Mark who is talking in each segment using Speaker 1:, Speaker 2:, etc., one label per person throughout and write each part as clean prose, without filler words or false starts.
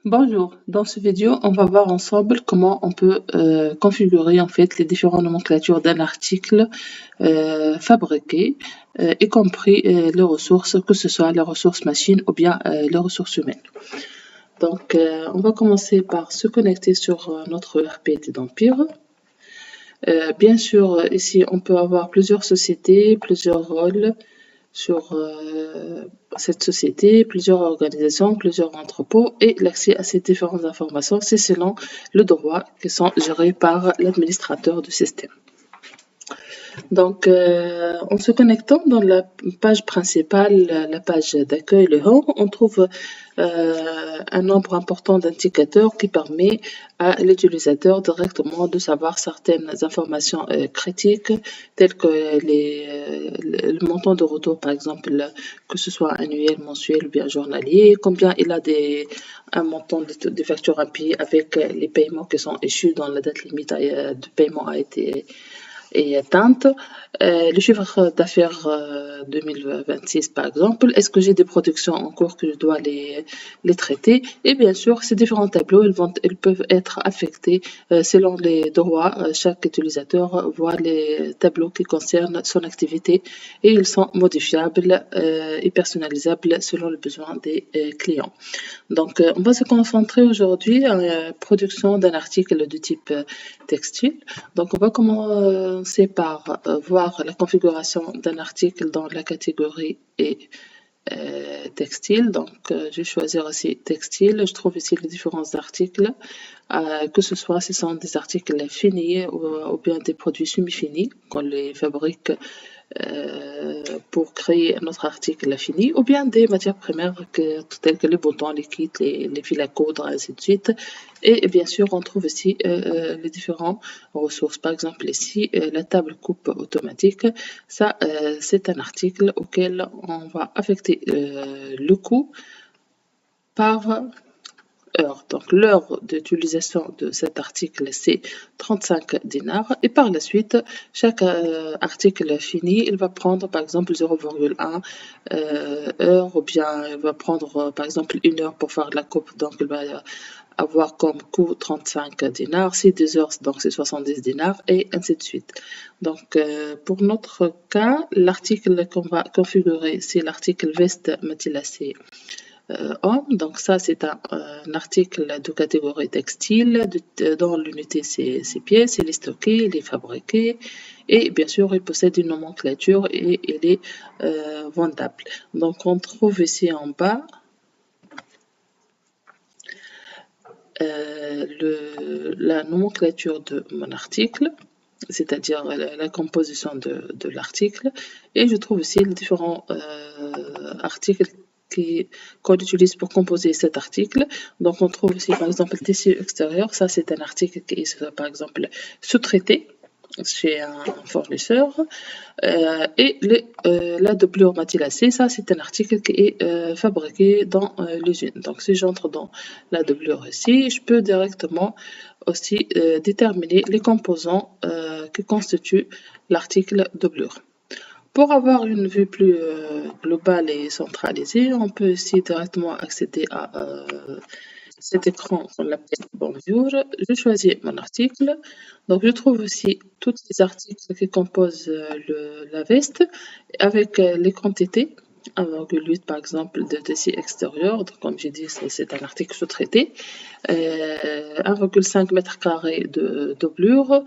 Speaker 1: Bonjour, dans cette vidéo, on va voir ensemble comment on peut configurer en fait les différentes nomenclatures d'un article fabriqué, y compris les ressources, que ce soit les ressources machines ou bien les ressources humaines. Donc, on va commencer par se connecter sur notre ERP d'Empire. Bien sûr, ici, on peut avoir plusieurs sociétés, plusieurs rôles sur cette société, plusieurs organisations, plusieurs entrepôts et l'accès à ces différentes informations, c'est selon le droit qui sont gérés par l'administrateur du système. Donc, en se connectant dans la page principale, la page d'accueil, le home, on trouve un nombre important d'indicateurs qui permet à l'utilisateur directement de savoir certaines informations critiques, telles que le montant de retour, par exemple, que ce soit annuel, mensuel ou bien journalier, combien il a un montant de factures à payer avec les paiements qui sont échus dans la date limite de paiement a été atteinte. Le chiffre d'affaires 2026 par exemple, est-ce que j'ai des productions en cours que je dois les traiter? Et bien sûr, ces différents tableaux, ils peuvent être affectés selon les droits. Chaque utilisateur voit les tableaux qui concernent son activité et ils sont modifiables et personnalisables selon le besoin des clients. Donc, on va se concentrer aujourd'hui à la production d'un article de type textile. Donc, on va commencer par voir la configuration d'un article dans la catégorie textile. Donc, je vais choisir aussi textile. Je trouve ici les différents articles, que ce soit ce sont des articles finis ou bien des produits semi-finis qu'on les fabrique pour créer notre article fini, ou bien des matières premières telles que les boutons, les kits, les fils à coudre, ainsi de suite. Et bien sûr, on trouve aussi les différentes ressources. Par exemple, ici, la table coupe automatique. Ça, c'est un article auquel on va affecter le coût par heure. Donc, l'heure d'utilisation de cet article, c'est 35 dinars. Et par la suite, chaque article fini, il va prendre par exemple 0,1 heure ou bien il va prendre par exemple 1 heure pour faire la coupe. Donc, il va avoir comme coût 35 dinars. Si 2 heures, donc c'est 70 dinars et ainsi de suite. Donc, pour notre cas, l'article qu'on va configurer, c'est l'article veste matelassé homme. Donc ça, c'est un article de catégorie textile. Dans l'unité, c'est pièces, il est stocké, il est fabriqué. Et bien sûr, il possède une nomenclature et il est vendable. Donc on trouve ici en bas la nomenclature de mon article, c'est-à-dire la composition de l'article. Et je trouve aussi les différents articles qu'on utilise pour composer cet article. Donc on trouve aussi par exemple le tissu extérieur, ça c'est un article qui est par exemple sous-traité chez un fournisseur. Et la doublure matelassée, ça c'est un article qui est fabriqué dans l'usine. Donc si j'entre dans la doublure ici, je peux directement aussi déterminer les composants qui constituent l'article doublure. Pour avoir une vue plus globale et centralisée, on peut ici directement accéder à cet écran qu'on appelle Bonjour. Je choisis mon article. Donc, je trouve aussi tous les articles qui composent la veste avec les quantités. 1,8 par exemple de tissu extérieur, donc, comme j'ai dit, c'est un article sous-traité. 1,5 mètres carrés de doublure.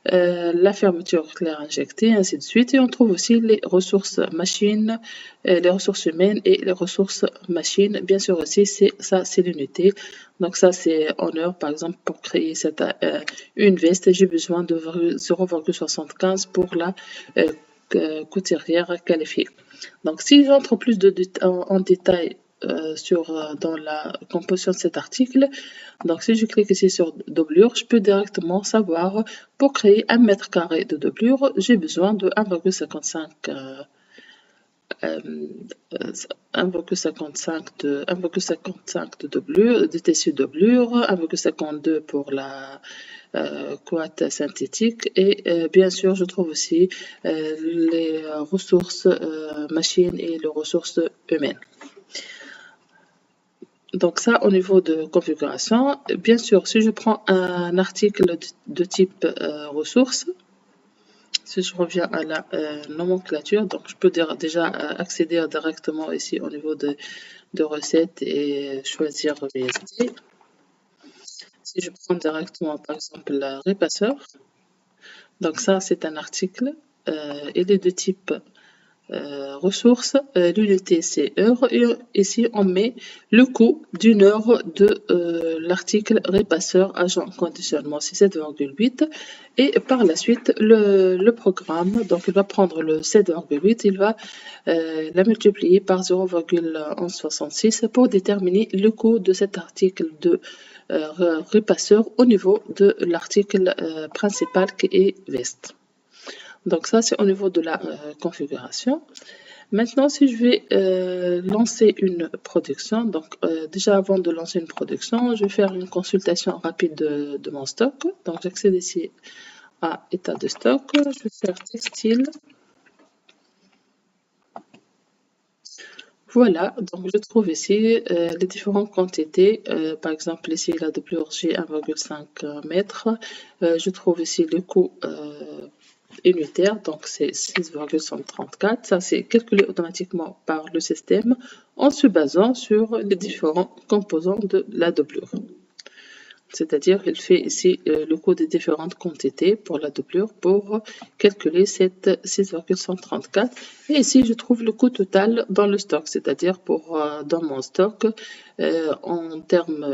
Speaker 1: La fermeture claire injectée, ainsi de suite. Et on trouve aussi les ressources machines, les ressources humaines et les ressources machines. Bien sûr aussi, c'est l'unité. Donc ça, c'est en heure, par exemple, pour créer une veste, j'ai besoin de 0,75 pour la couturière qualifiée. Donc si j'entre plus en détail dans la composition de cet article, donc si je clique ici sur doublure, je peux directement savoir pour créer 1 mètre carré de doublure, j'ai besoin de 1,55 de doublure, de tissu doublure, 1,52 pour la couette synthétique et bien sûr je trouve aussi les ressources machines et les ressources humaines. Donc ça, au niveau de configuration, bien sûr, si je prends un article de type ressources, si je reviens à la nomenclature, donc je peux déjà accéder directement ici au niveau de recettes et choisir VST. Si je prends directement par exemple le repasseur, donc ça c'est un article, il est de type ressources, l'unité c'est heure et ici on met le coût d'une heure de l'article repasseur agent conditionnement, c'est 7,8 et par la suite le programme, donc il va prendre le 7,8, il va la multiplier par 0,1166 pour déterminer le coût de cet article de repasseur au niveau de l'article principal qui est veste. Donc ça, c'est au niveau de la configuration. Maintenant, si je vais lancer une production, donc déjà avant de lancer une production, je vais faire une consultation rapide de mon stock. Donc j'accède ici à état de stock, je vais faire textile. Voilà, donc je trouve ici les différentes quantités. Par exemple, ici la doublure G 1,5 mètres. Je trouve ici le coût unitaire, donc c'est 6,134. Ça, c'est calculé automatiquement par le système en se basant sur les différents composants de la doublure. C'est-à-dire qu'il fait ici le coût des différentes quantités pour la doublure pour calculer cette 6,134. Et ici, je trouve le coût total dans le stock, c'est-à-dire pour dans mon stock, en termes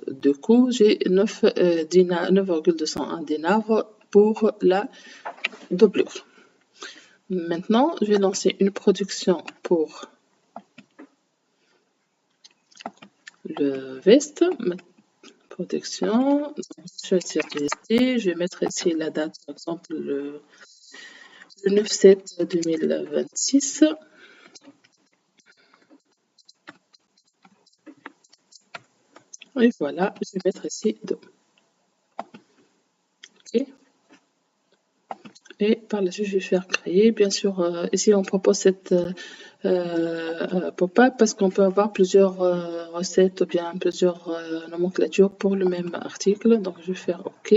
Speaker 1: de coût, j'ai 9,201 dinars pour la doublure. Maintenant, je vais lancer une production pour le veste. Production, je vais mettre ici la date, par exemple le 9/7/2026. Et voilà, je vais mettre ici 2. OK. Et par la suite, je vais faire créer. Bien sûr, ici, on propose cette pop-up parce qu'on peut avoir plusieurs recettes ou bien plusieurs nomenclatures pour le même article. Donc, je vais faire OK.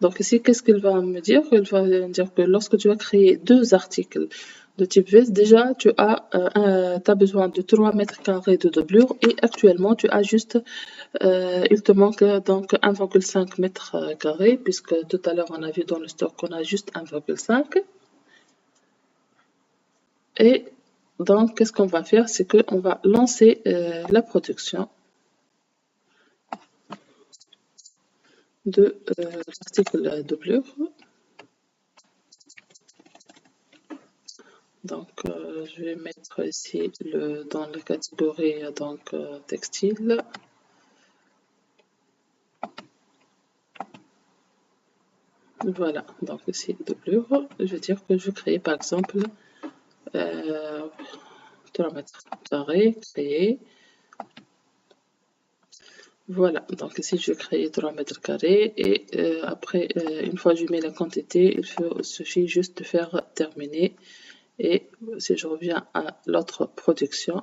Speaker 1: Donc ici, qu'est-ce qu'il va me dire? Il va me dire que lorsque tu vas créer deux articles de type veste, déjà, tu as besoin de 3 mètres carrés de doublure et actuellement, tu as juste il te manque donc 1,5 mètres carrés, puisque tout à l'heure on a vu dans le stock qu'on a juste 1,5. Et donc, qu'est-ce qu'on va faire? C'est qu'on va lancer la production de l'article doublure. Donc, je vais mettre ici dans la catégorie donc, textile. Voilà, donc ici doublure. Je vais dire que je crée par exemple 3 mètres carrés, créer. Voilà, donc ici je vais créer 3 mètres carrés et après, une fois que je mets la quantité, il suffit juste de faire terminer. Et si je reviens à l'autre production,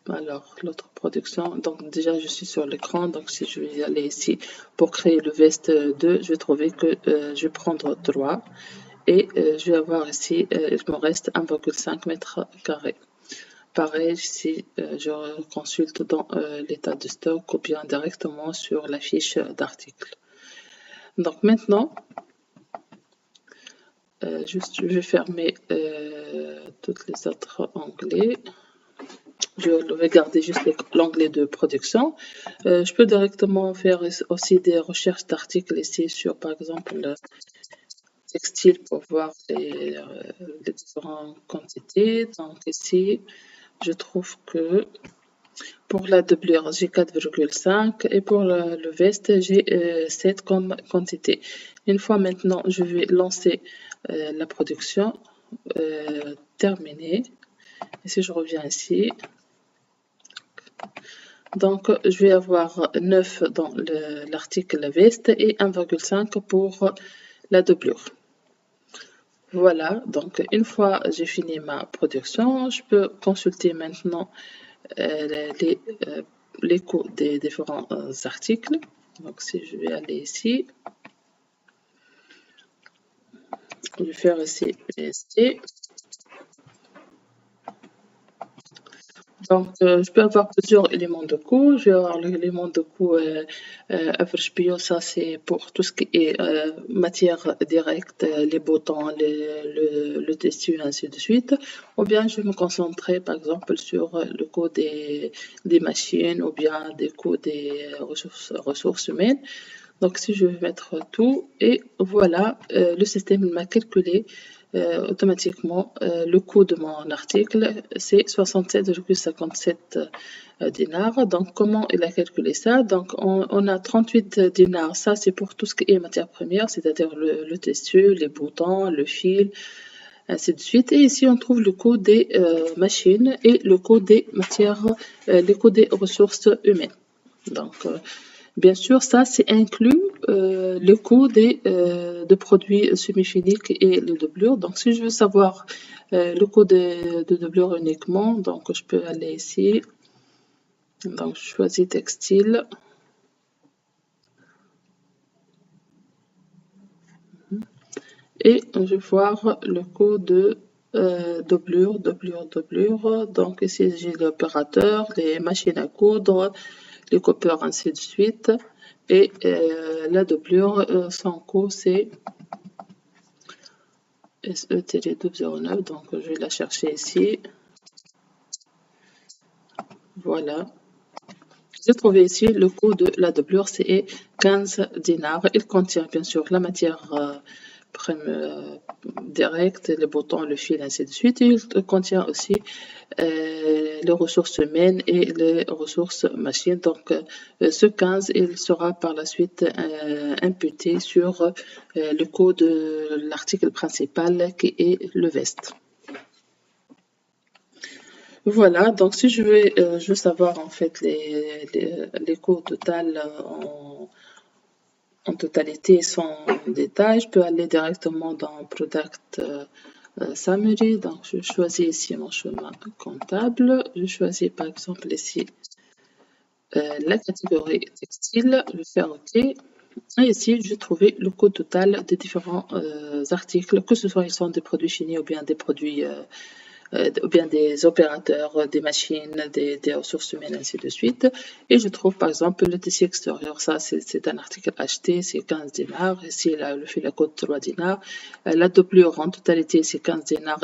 Speaker 1: alors l'autre production, donc déjà je suis sur l'écran, donc si je vais aller ici pour créer le veste 2, je vais trouver que je vais prendre 3 et je vais avoir ici, il me reste 1,5 mètres carrés. Pareil, si je consulte dans l'état de stock ou bien directement sur la fiche d'article. Donc maintenant, je vais fermer tous les autres onglets. Je vais garder juste l'onglet de production. Je peux directement faire aussi des recherches d'articles ici sur, par exemple, le textile pour voir les différentes quantités. Donc ici, je trouve que pour la doublure, j'ai 4,5 et pour le veste, j'ai 7 comme quantité. Une fois maintenant, je vais lancer la production, terminée. Et si je reviens ici, donc je vais avoir 9 dans l'article veste et 1,5 pour la doublure. Voilà, donc une fois j'ai fini ma production, je peux consulter maintenant les, euh, les coûts des différents articles. Donc si je vais aller ici, je vais faire ici PST. Donc, je peux avoir plusieurs éléments de coût. Je vais avoir l'élément de coût average bio, ça c'est pour tout ce qui est matière directe, les boutons, le tissu, ainsi de suite. Ou bien je vais me concentrer par exemple sur le coût des machines ou bien des coûts des ressources humaines. Donc, si je vais mettre tout, et voilà, le système m'a calculé automatiquement le coût de mon article, c'est 67,57 dinars. Donc, comment il a calculé ça? Donc, on a 38 dinars. Ça, c'est pour tout ce qui est matière première, c'est-à-dire le tissu, les boutons, le fil, ainsi de suite. Et ici, on trouve le coût des machines et le coût des matières, les coûts des ressources humaines. Donc, bien sûr, ça, c'est inclus le coût de produits semi-finis et les doublures. Donc, si je veux savoir le coût de doublure uniquement, donc je peux aller ici. Donc, je choisis textile. Et je vais voir le coût de doublure. Donc, ici, j'ai l'opérateur, les machines à coudre, les coupeurs, ainsi de suite. Et la doublure, son coût, c'est SE-1209. Donc, je vais la chercher ici. Voilà. J'ai trouvé ici le coût de la doublure, c'est 15 dinars. Il contient bien sûr la matière directe, les boutons, le fil, ainsi de suite. Il contient aussi les ressources humaines et les ressources machines. Donc, ce 15, il sera par la suite imputé sur le coût de l'article principal qui est le veste. Voilà, donc si je veux savoir en fait les coûts total en totalité sans détail, je peux aller directement dans Product Summary. Donc je choisis ici mon chemin comptable. Je choisis par exemple ici la catégorie textile. Je vais faire OK. Et ici, je vais trouver le coût total des différents articles, que ce soit ils sont des produits finis ou bien des produits ou bien des opérateurs, des machines, des ressources humaines, ainsi de suite. Et je trouve par exemple le tissu extérieur, ça c'est un article acheté, c'est 15 dinars. Ici, là, le fil à coûte 3 dinars. La doublure en totalité, c'est 15 dinars,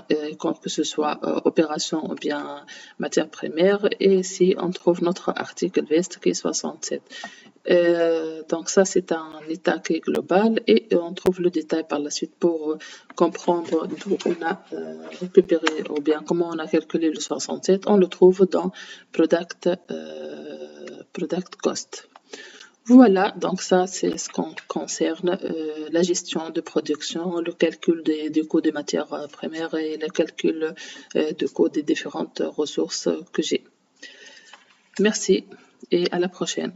Speaker 1: que ce soit opération ou bien matière première. Et ici, on trouve notre article veste qui est 67. Donc ça, c'est un état qui est global et on trouve le détail par la suite pour comprendre d'où on a récupéré ou bien comment on a calculé le 67. On le trouve dans Product Cost. Voilà, donc ça, c'est ce qu'on concerne la gestion de production, le calcul des coûts des matières premières et le calcul du coût des différentes ressources que j'ai. Merci et à la prochaine.